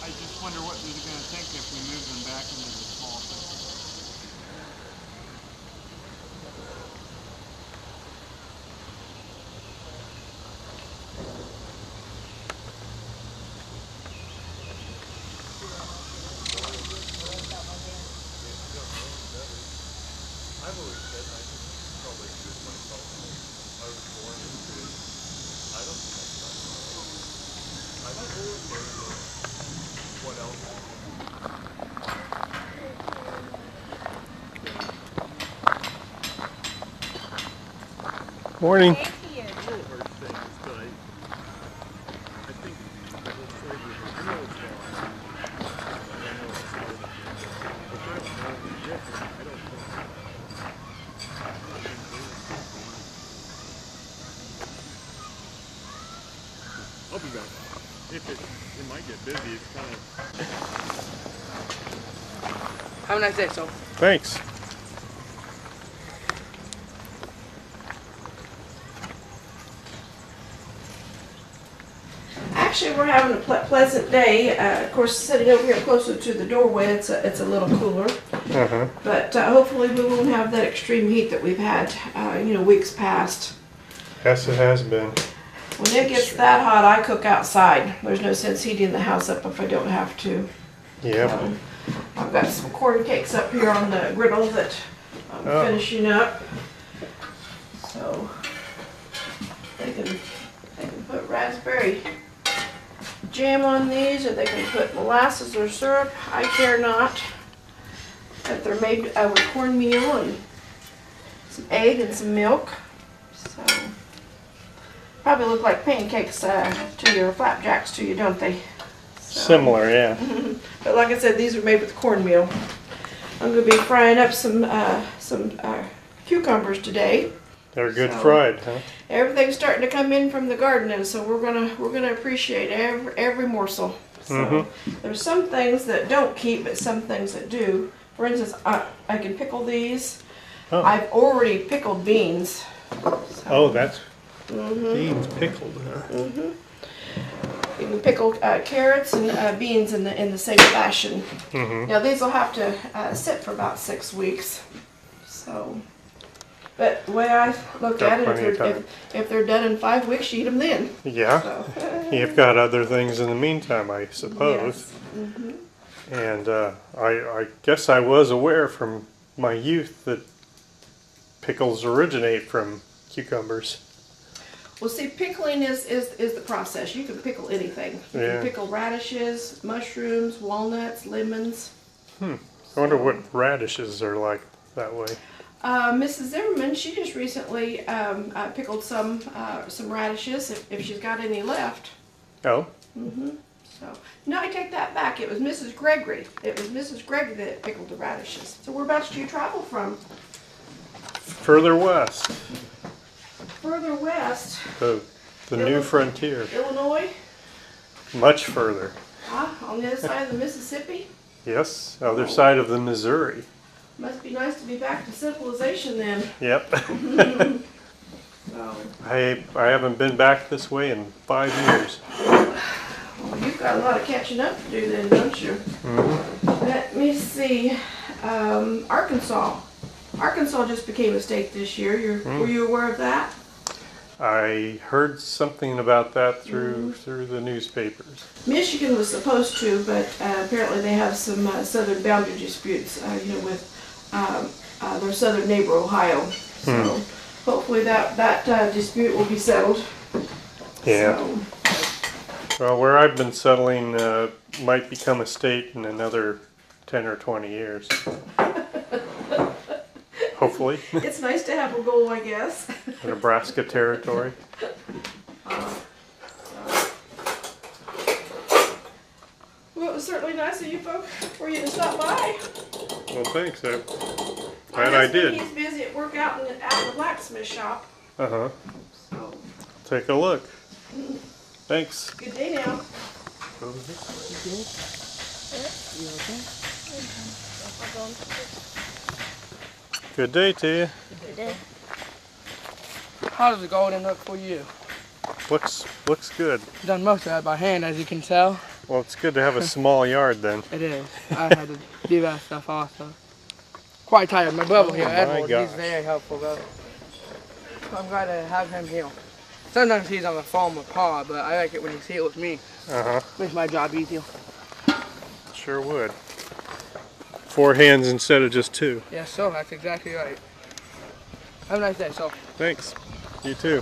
I just wonder what they're going to think if we move them back into the small thing. I've always said I could probably do it myself. I was born into it. I don't think I've done it. I don't know what else. Morning. Hard things, but I think the whole flavor of it, I know it's gone. I know it's out of it. But I don't know the difference. I don't think so. I'll be back. If it might get busy, it's kind of. Have a nice day, so. Thanks. Actually, we're having a pleasant day. Of course, sitting over here closer to the doorway, it's a little cooler. But hopefully we won't have that extreme heat that we've had, weeks past. Yes, it has been. When it gets that hot, I cook outside. There's no sense heating the house up if I don't have to. Yep. I've got some corn cakes up here on the griddle that I'm finishing up. So they can put raspberry jam on these, or they can put molasses or syrup. I care not. But they're made with cornmeal and some egg and some milk. So probably look like pancakes to your flapjacks to you, don't they? So. Similar, yeah. But like I said, these are made with cornmeal. I'm going to be frying up some cucumbers today. They're good fried, huh? Everything's starting to come in from the garden, and so we're gonna appreciate every morsel. So there's some things that don't keep, but some things that do. For instance, I can pickle these. Oh. I've already pickled beans. So. Oh, that's beans pickled, huh? You can pickle carrots and beans in the same fashion. Now these will have to sit for about 6 weeks. So, but the way I look at it, if they're done in 5 weeks, you eat them then. Yeah. So. You've got other things in the meantime, I suppose. Yes. And I guess I was aware from my youth that pickles originate from cucumbers. Well, see, pickling is the process. You can pickle anything. You can pickle radishes, mushrooms, walnuts, lemons. I wonder what radishes are like that way. Mrs. Zimmerman, she just recently pickled some radishes, if she's got any left. Oh. So, no, I take that back. It was Mrs. Gregory. It was Mrs. Gregory that pickled the radishes. So whereabouts do you travel from? Further west. Further west. The new frontier. Illinois? Much further. On the other side of the Mississippi? Yes, other side of the Missouri. Must be nice to be back to civilization then. Yep. So, I haven't been back this way in 5 years. well, you've got a lot of catching up to do then, don't you? Let me see. Arkansas. Arkansas just became a state this year. Were you aware of that? I heard something about that through the newspapers. Michigan was supposed to, but apparently they have some southern boundary disputes, with their southern neighbor, Ohio. So hopefully that dispute will be settled. Yeah. So. Well, where I've been settling might become a state in another 10 or 20 years. Hopefully. It's nice to have a goal, I guess. Nebraska territory. it was certainly nice of you folks for you to stop by. Well, thanks. My Glad I husband, did. He's busy at work out in the blacksmith shop. Uh-huh. So, Take a look. Thanks. good day now. Good day to you. Good day. How does the garden look for you? Looks good. Done most of that by hand, as you can tell. Well, it's good to have a small yard then. It is. I had to do that stuff also. Quite tired. My brother here, my Edward, gosh. he's very helpful though. I'm glad to have him here. Sometimes he's on the farm with Pa, but I like it when he's here with me. Uh-huh. Makes my job easier. Sure would. 4 hands instead of just 2. Yes, sir. That's exactly right. Have a nice day, sir. Thanks. You too.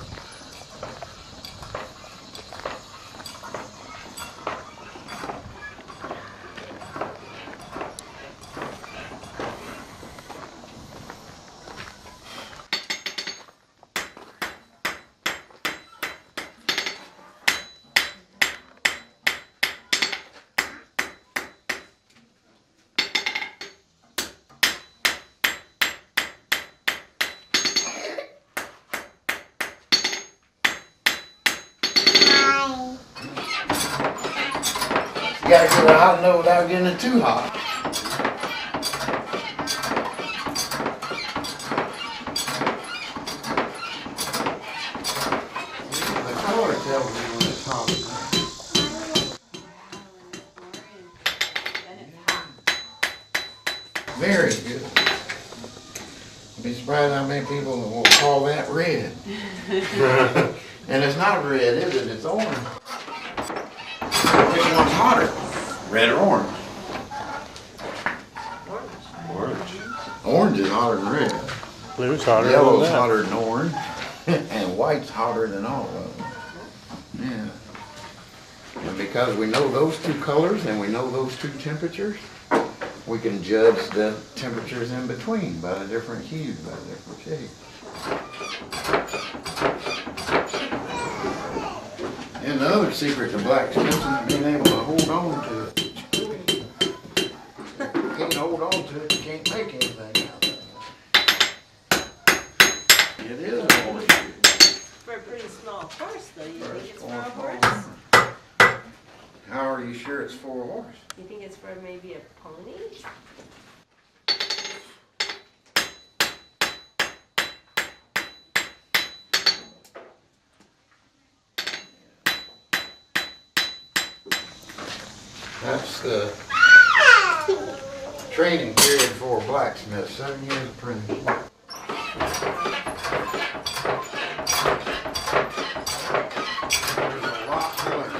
You gotta get it hot enough without getting it too hot. The color tells me when it's hot. Very good. I'd be surprised how many people will call that red. And it's not red, is it? It's orange. Which one's hotter? Red or orange? Orange. Orange is hotter than red. Blue's hotter Yellow's than that. hotter than orange. And white's hotter than all of them. Yeah. And because we know those two colors and we know those two temperatures, we can judge the temperatures in between by the different hues, by the different shades. And the other secret to blacksmithing is being able to hold on to it. If you can't hold on to it, you can't make anything out of it. It is a horse. For a pretty small horse, though, you think it's for a Small horse? How are you sure it's for a horse? You think it's for maybe a pony? That's the training period for a blacksmith, 7 years apprenticeship. There's a lot to learn.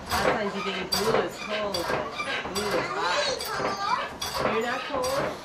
Sometimes you think blue is cold, but blue is hot. You're not cold?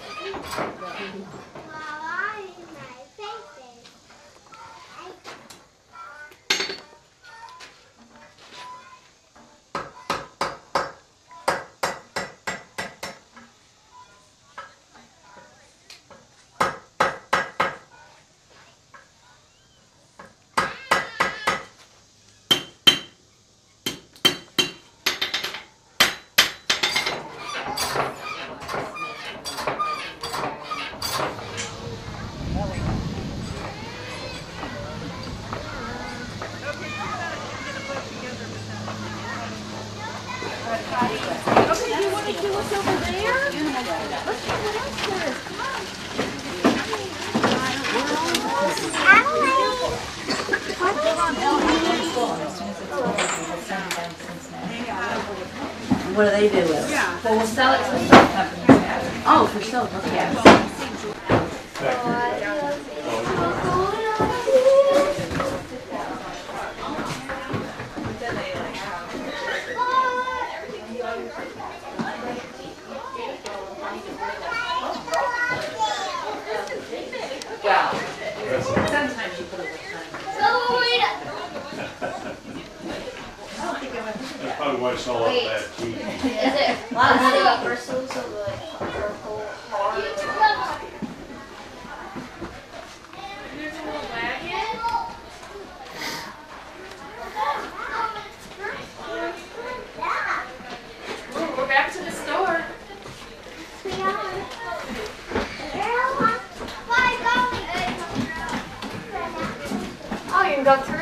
What do they do with it? Well, we'll sell it to the soap companies. Oh, for soap, okay. Well, sometimes you put it with Probably why it's all up that key. Is it? A lot of stuff. Bristles of like purple, hard. go through.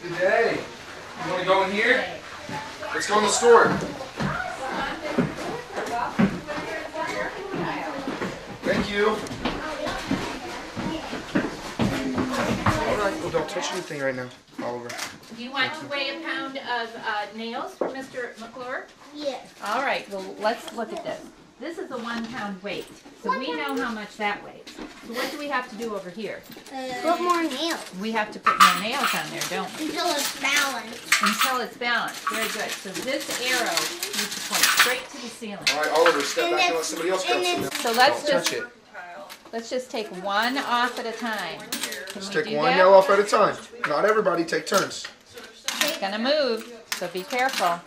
Good day. You want to go in here? Let's go in the store. Thank you. All right, well, don't touch anything right now, Oliver. Do you want to weigh a pound of nails for Mr. McClure? Yes. All right, well, let's look at this. This is a 1 pound weight, so we know how much that weighs. So what do we have to do over here? Put more nails. We have to put more nails on there, don't we? Until it's balanced. Until it's balanced. Very good. So this arrow needs to point straight to the ceiling. All right, Oliver, step back and let somebody else grab some. So let's Don't touch let's just take one off at a time. Can Just we take do one that? nail off at a time. Not everybody, take turns. It's gonna move, so be careful.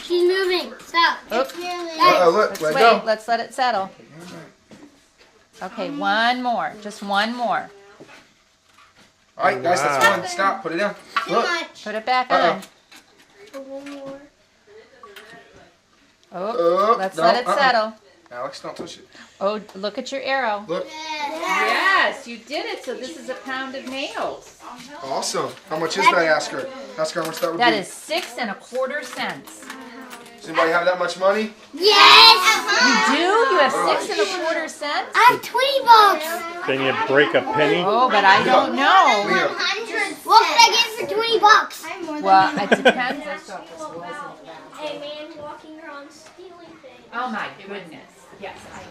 She's moving. Stop. Oh. It's moving. Uh-oh, look, Let's let wait. go. Let's let it settle. Okay, one more. Just one more. All right, guys, that's Wow. fine. Stop, put it down. Too Look. much. Put it back Uh-oh. on. One more. Oh, let's let it settle. Alex, don't touch it. Oh, look at your arrow. Look. Yes, you did it. So this is a pound of nails. Awesome. How much is that, ask her? Ask her how much that would That be. is 6 1/4 cents. Does anybody have that much money? Yes. You do? You have Alright. 6 1/4 cents? I have 20 bucks. Can you break a penny? Oh, but I don't know. Leo. 100. What could I get for 20 bucks? Well, it depends. Hey man, walking around stealing things. Oh my goodness. Yes, I.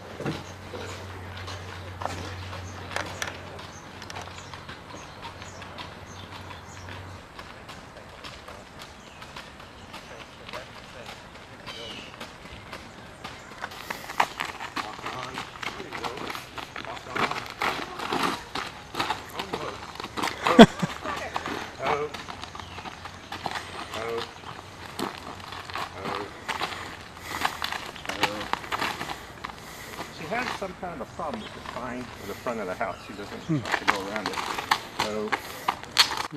She has some kind of a problem with the spine or the front of the house. She doesn't have to go around it. So,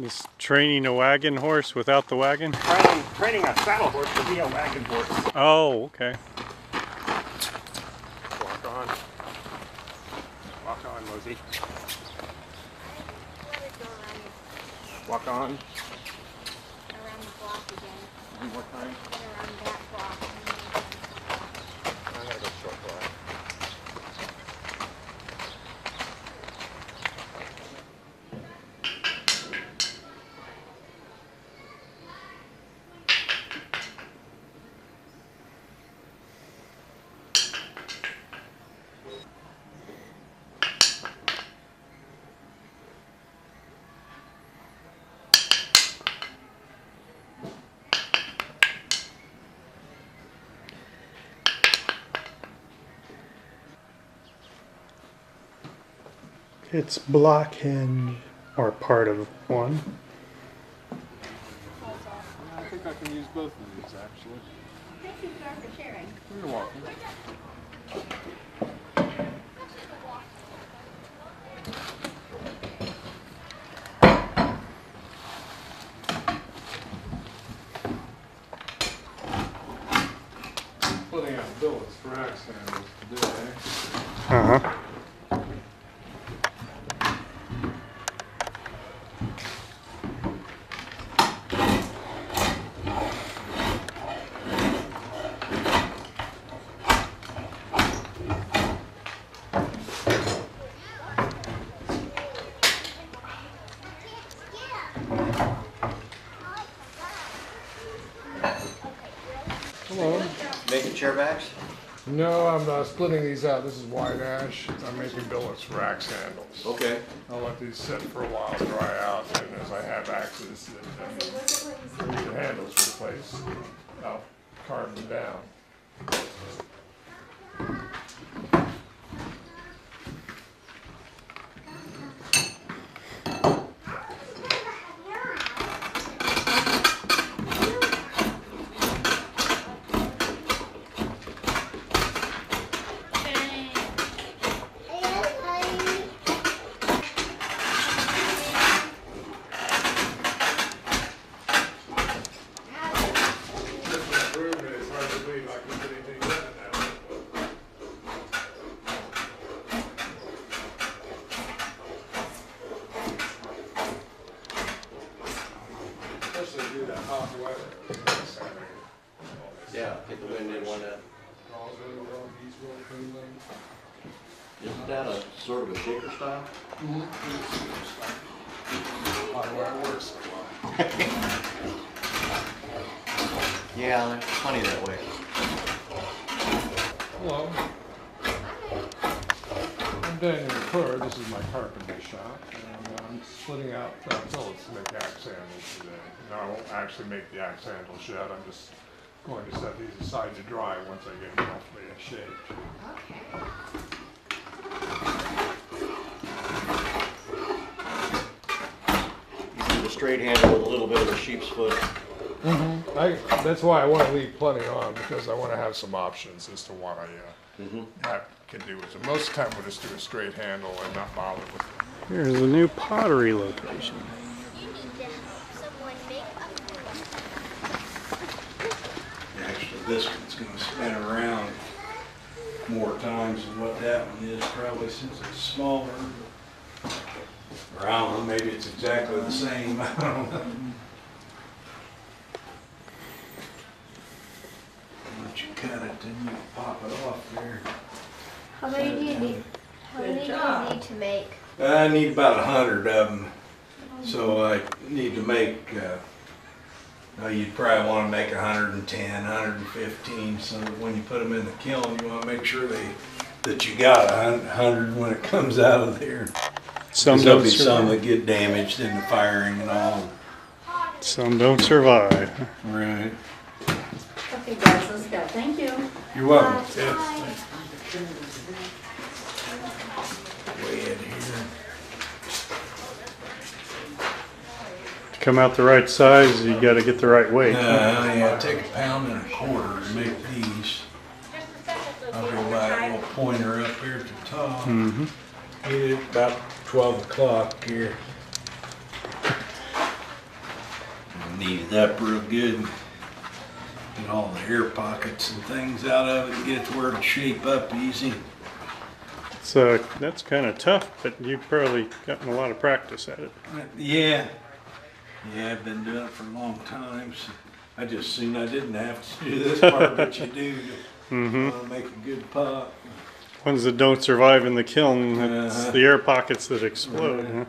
Just training a wagon horse without the wagon? training a saddle horse to be a wagon horse. Oh, okay. Walk on. Walk on, Mosey. Walk on. Around the block again. One more time. Around that block. I gotta go short block. It's block hinge, or part of one. I think I can use both of these actually. Thank you for sharing. You're welcome. Putting out billets for axe handles today. Uh-huh. Making chair backs? No, I'm splitting these out. This is white ash. I'm making billets for axe handles. Okay. I'll let these sit for a while, dry out, and as I have axes that need the handles replaced, I'll carve them down. This improvement is hard to believe. I through that hot weather. Yeah, get the wind in one up. Isn't that a sort of a shaker style? Hot works. Yeah, it's funny that way. Hello. I'm Daniel McClure. This is my carpentry shop, and I'm splitting out fillets to make axe handles today. No, I won't actually make the axe handles yet. I'm just going to set these aside to dry once I get them roughly in shape. You do the straight handle with a little bit of a sheep's foot. That's why I want to leave plenty on, because I want to have some options as to what I can do with it. Most of the time we'll just do a straight handle and not bother with it. Here's a new pottery location. Actually, this one's going to spin around more times than what that one is, probably since it's smaller. Or I don't know, maybe it's exactly the same. I don't know. Once you cut it, then you pop it off there. How many do you need? How many do you need to make? I need about 100 of them. So I need to make, you'd probably want to make 110, 115, so that when you put them in the kiln, you want to make sure that you got 100 when it comes out of there. There'll be some that get damaged in the firing and all. Some don't survive. Right. Okay, guys, let's go. Thank you. You're welcome. Bye. Way in here. To come out the right size, you got to get the right weight. Yeah, take 1.25 pounds to make these. I'll go by a little pointer up here at the top. Get it about 12 o'clock here. Knead it up real good. Get all the air pockets and things out of it and get it to where it'll shape up easy. So that's kind of tough, but you've probably gotten a lot of practice at it. Yeah. Yeah, I've been doing it for a long time. So I just seen I didn't have to do this part, but you do to make a good pot. Ones that don't survive in the kiln, it's the air pockets that explode. Huh?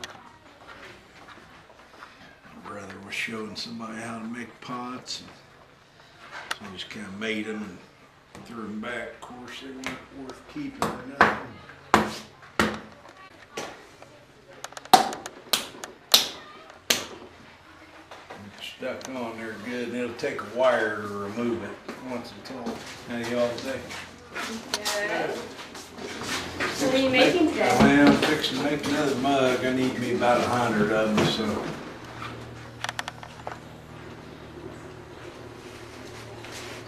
My brother was showing somebody how to make pots. So I just kind of made them and threw them back. Of course, they weren't worth keeping or nothing. Stuck on there good, and it'll take a wire to remove it once it's all. How y'all think? Good. So what are you making today? Well, I'm fixing to make another mug. I need me about 100 of them, so.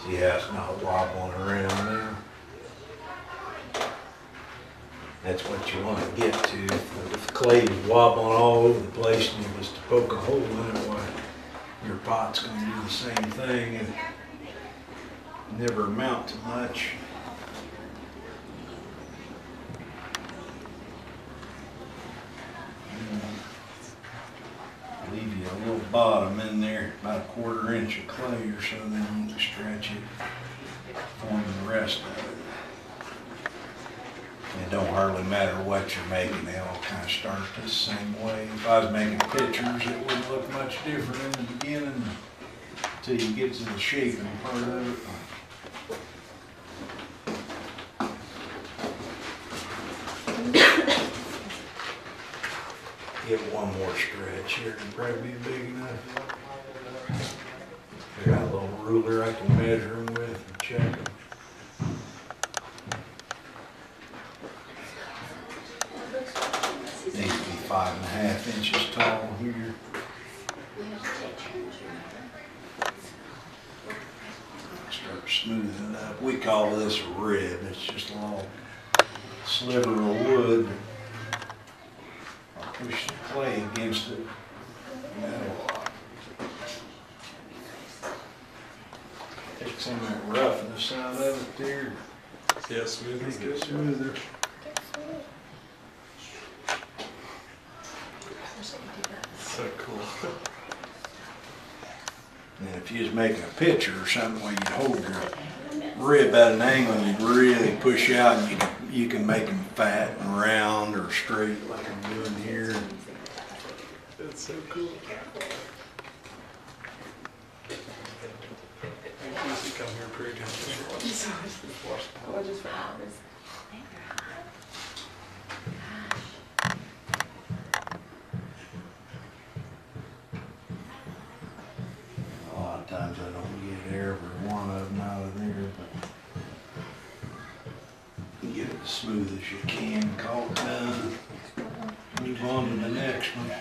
See how it's not wobbling around now. That's what you want to get to. If the clay was wobbling all over the place and you was to poke a hole in it, why, your pot's going to do the same thing and never amount to much. Leave you a little bottom in there, about 1/4 inch of clay or so, then you can stretch it, form the rest of it. It don't hardly matter what you're making, they all kind of start the same way. If I was making pictures, it wouldn't look much different in the beginning until you get to the shaping part of it. Get one more stretch here, it'll probably be big enough. I got a little ruler I can measure them with and check them. Needs to be 5.5 inches tall here. Start smoothing it up. We call this a rib. It's just a little sliver of wood. I'll push the clay against it. Take some of that roughness out of it there. Yeah, smooth is Make it good. smoother. So cool. And if you was making a picture or something where you'd hold your rib at an angle and you'd really push out, and you can make them fat and round or straight like I'm doing here. That's so cool. Come here, Prairie. Just for hours. A lot of times I don't get every one of them out of there, but get it as smooth as you can, call it done. Move on to the next one.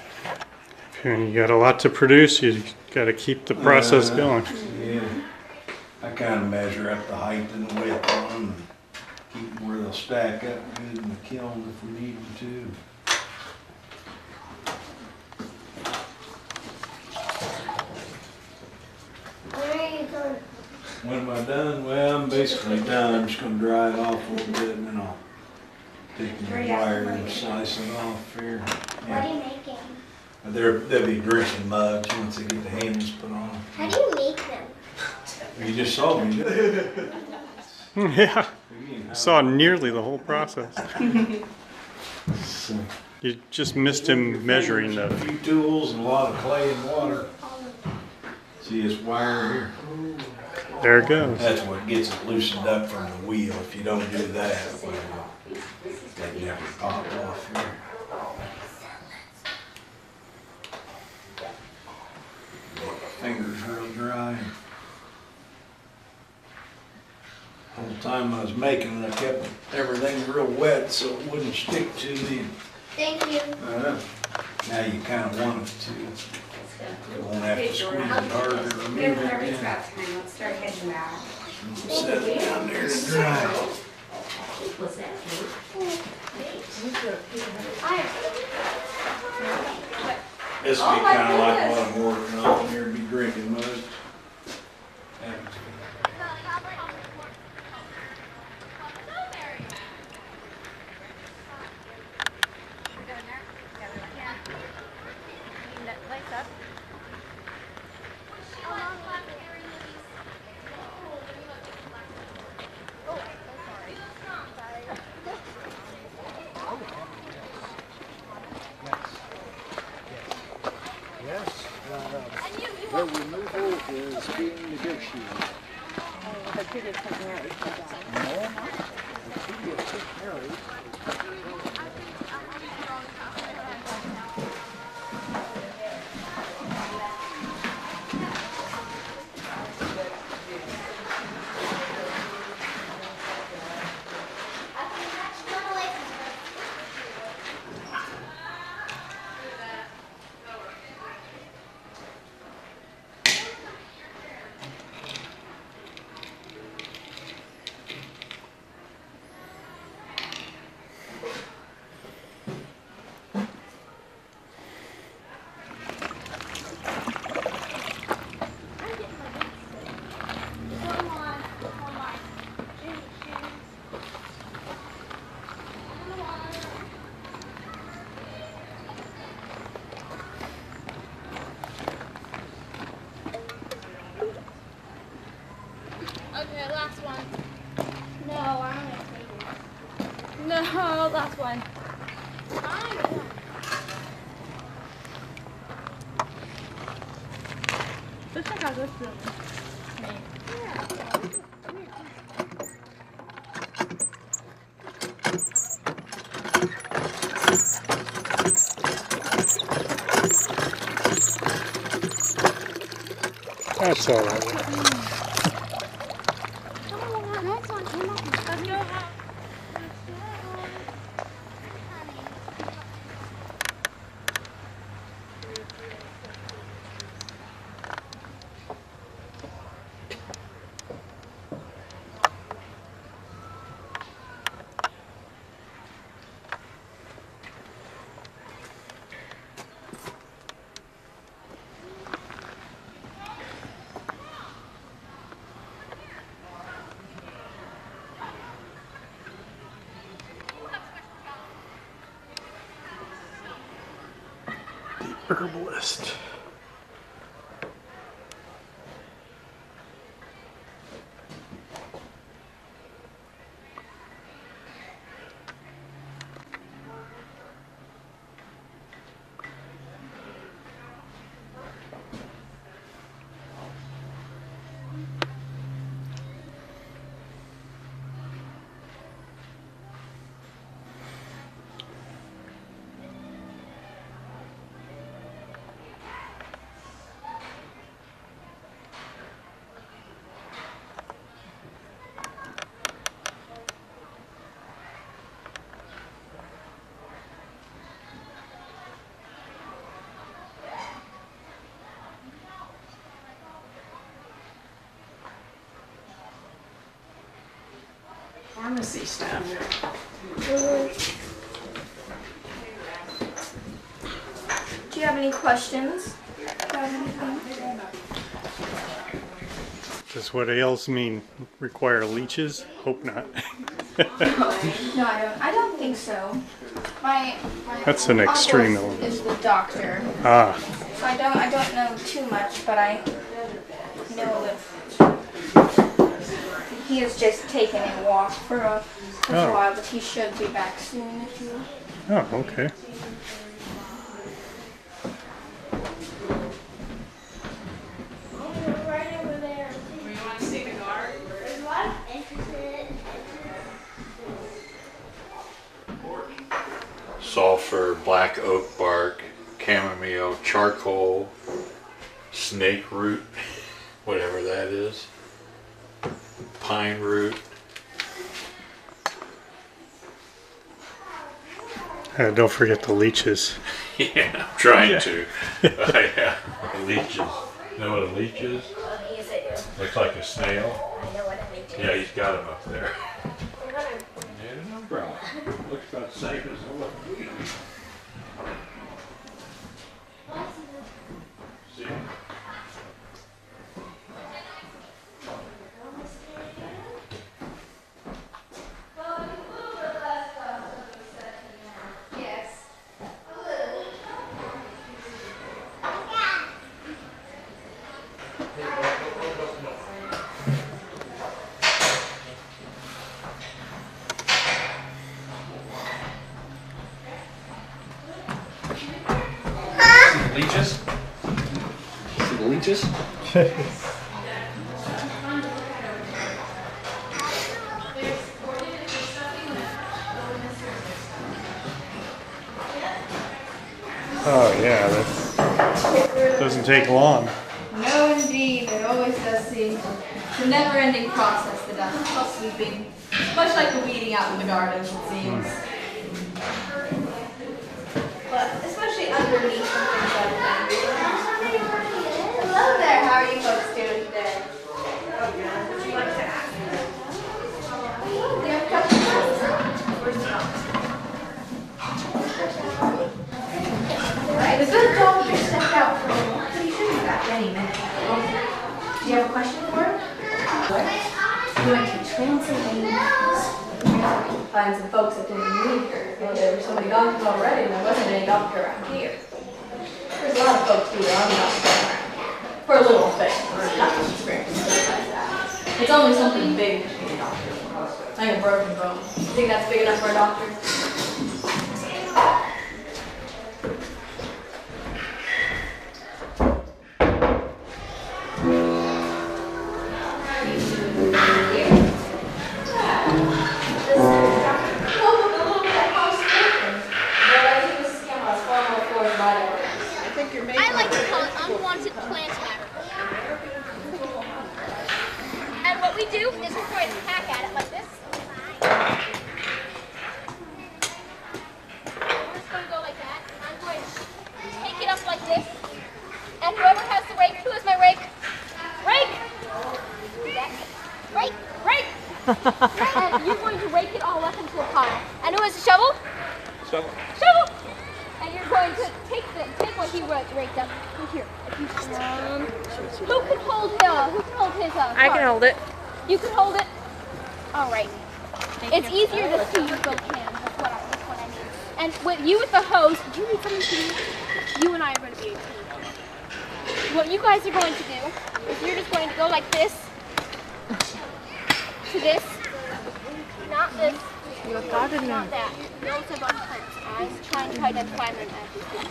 And you got a lot to produce. You got to keep the process going. Yeah. I kind of measure up the height and the width on them and keep them where they'll stack up good in the kiln if we need them to. When am I done? Well, I'm basically done. I'm just going to dry it off a little bit and then I'll take the wire and slice it off here. What are you making? They'll be drinking mugs once they get the handles put on them. How do you make them? You just saw me. Yeah. Saw nearly the whole process. So, You just missed him measuring a the. few tools and a lot of clay and water. See this wire here? There it goes. That's what gets it loosened up from the wheel. If you don't do that, they never pop off here. Fingers real dry. The whole time I was making it, I kept everything real wet so it wouldn't stick to me. Thank you. Now you kind of want it to. You won't have to squeeze it hard to remove it. Let's start heading back. Set it down there to dry. What's that? This will be kind of like what I'm working on here, be drinking mud. The removal is being negotiated. The previous Prairie. No, the previous Prairie. Okay, last one. No, I don't have fingers. No, last one. Let's check out this room. That's all right. Herbalist. pharmacy stuff. Do you have any questions about anything? Does what ails mean require leeches? Hope not. No, I don't think so. My That's an extreme uncle illness. is the doctor. Ah. So I don't know too much, but I know that he has just taken a walk for a while, but he should be back soon if you. Oh, okay. Right over there. You want to see the guard? What? Sulfur, black oak bark, chamomile, charcoal, snake root, whatever that is, pine root. Don't forget the leeches. Yeah, I'm trying to. Yeah, leeches. You know what a leech is? Looks like a snail. Yeah, he's got him up there. And an umbrella. Looks about the same as what we. See? Leeches? See the leeches? Oh yeah, that doesn't take long. No, indeed. It always does seem it's a never-ending process, the dust plus sweeping. Much like the weeding out in the gardens, it seems. But especially underneath and things like that. Hello there. How are you folks doing today? Would you like to ask? Do you have questions? Alright, the good dog just stepped out for a while. So you should be back any minute. Do you have a question for him? What? We went to Transylvania. Find some folks that didn't move here. Well, there were so many doctors already, and there wasn't any doctor around here. There's a lot of folks who are doctors around here. For a little thing. It's not much experience and stuff like that. It's only something big to be a doctor. Like a broken bone. You think that's big enough for a doctor? I like to call it unwanted plant matter. And what we do is we're going to hack at it like this. We're just going to go like that. I'm going to take it up like this. And whoever has the rake, who has my rake? Rake! Rake! Rake! And you're going to rake it all up into a pile. And who has a shovel? Shovel. Shovel! And you're going to take what he raked up. Here. Who can hold his I can hold it. You can hold it? Alright. It's easier to see with both hands. That's what I mean. And with you with the hose, did you need something to do? You and I are going to be able to do. What you guys are going to do is you're just going to go like this to this. Not this. Not that. Those are both plants. I'm trying to identify them as you see.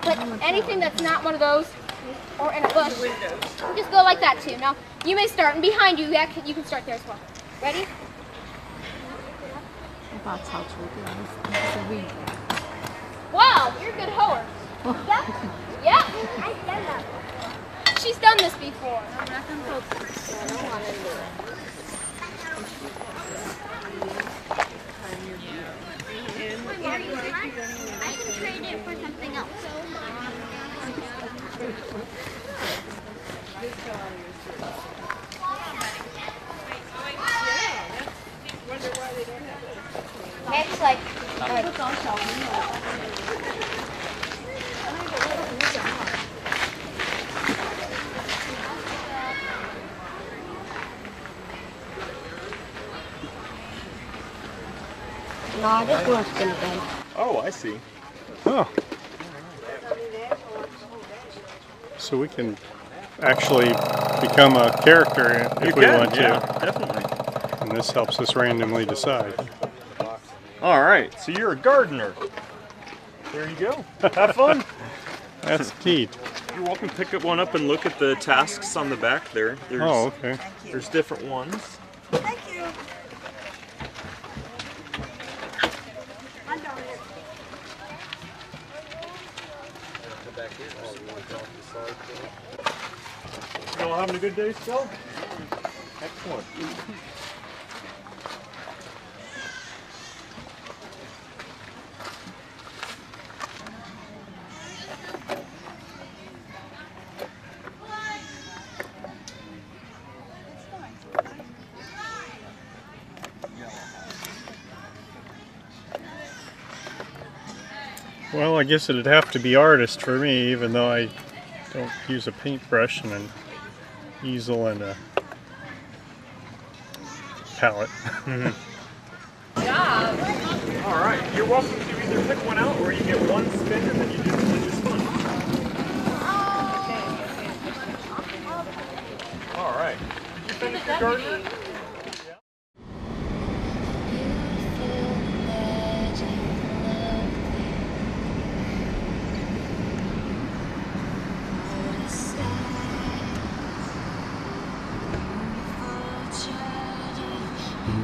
But anything that's not one of those, or in a bush, just go like that too. Now, you may start, and behind you, you can start there as well. Ready? Wow, you're a good hoer. Yep. I've done that. She's done this before. I'm not going to focus. I don't want to do it. I can trade it for something else. Wonder why Max like. No, I just want to spin it down. Oh, I see. Oh. So we can actually become a character if we want to. Yeah, definitely. And this helps us randomly decide. All right, so you're a gardener. There you go. Have fun. That's neat. You're welcome to pick up one up and look at the tasks on the back there. There's, oh, okay. There's different ones. Thank you. You all having a good day still? Excellent. Well, I guess it'd have to be artist for me, even though I don't use a paintbrush and an easel and a palette. All right, you're welcome to either pick one out or you get one spin and then you just fun. All right. Did you finish your garden? You